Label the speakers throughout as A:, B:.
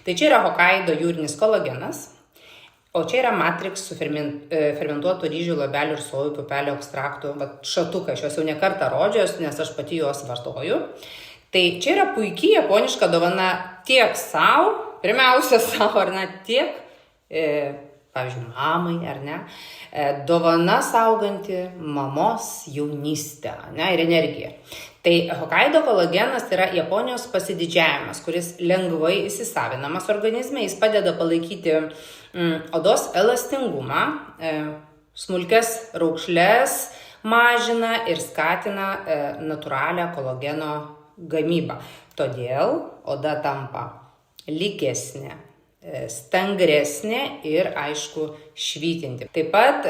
A: Tai čia yra Hokkaido jūrinis kolagenas, o čia yra Matrix su fermentuotų ryžių labelių ir sojų pupelių ekstraktų šatukai. Aš juos jau ne kartą rodžiau, nes aš pati juos vartoju. Tai čia yra puikiai japoniška dovana tiek savo, pirmiausia savo, ar ne, tiek, pavyzdžiui, mamai, ar ne, dovana sauganti mamos jaunystę, ne, ir energiją. Tai Hokkaido kolagenas yra Japonijos pasididžiavimas, kuris lengvai įsisavinamas organizme, jis padeda palaikyti odos elastingumą, smulkias raukšles mažina ir skatina natūralią kolageno gamybą. Todėl oda tampa lygesnė, stangresnė ir, aišku, švytinti. Taip pat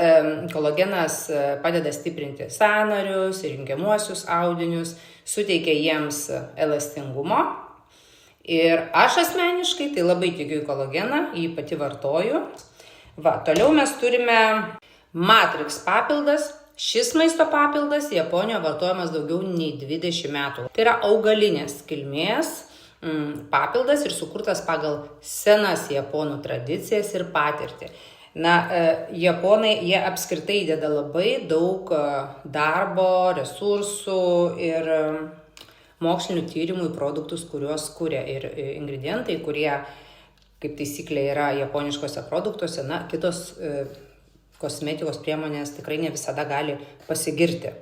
A: kolagenas padeda stiprinti sąnarius ir jungiamuosius audinius, suteikia jiems elastingumo. Ir aš asmeniškai tai labai tikiu į kolageną, jį pati vartoju. Toliau mes turime Matrix papildas. Šis maisto papildas Japonijoje vartojamas daugiau nei 20 metų. Tai yra augalinės kilmės papildas ir sukurtas pagal senas japonų tradicijas ir patirtį. Japonai, jie apskritai įdeda labai daug darbo, resursų ir mokslinių tyrimų į produktus, kuriuos kuria, ir ingredientai, kurie, kaip taisyklė, yra japoniškose produktuose, kitos kosmetikos priemonės tikrai ne visada gali pasigirti.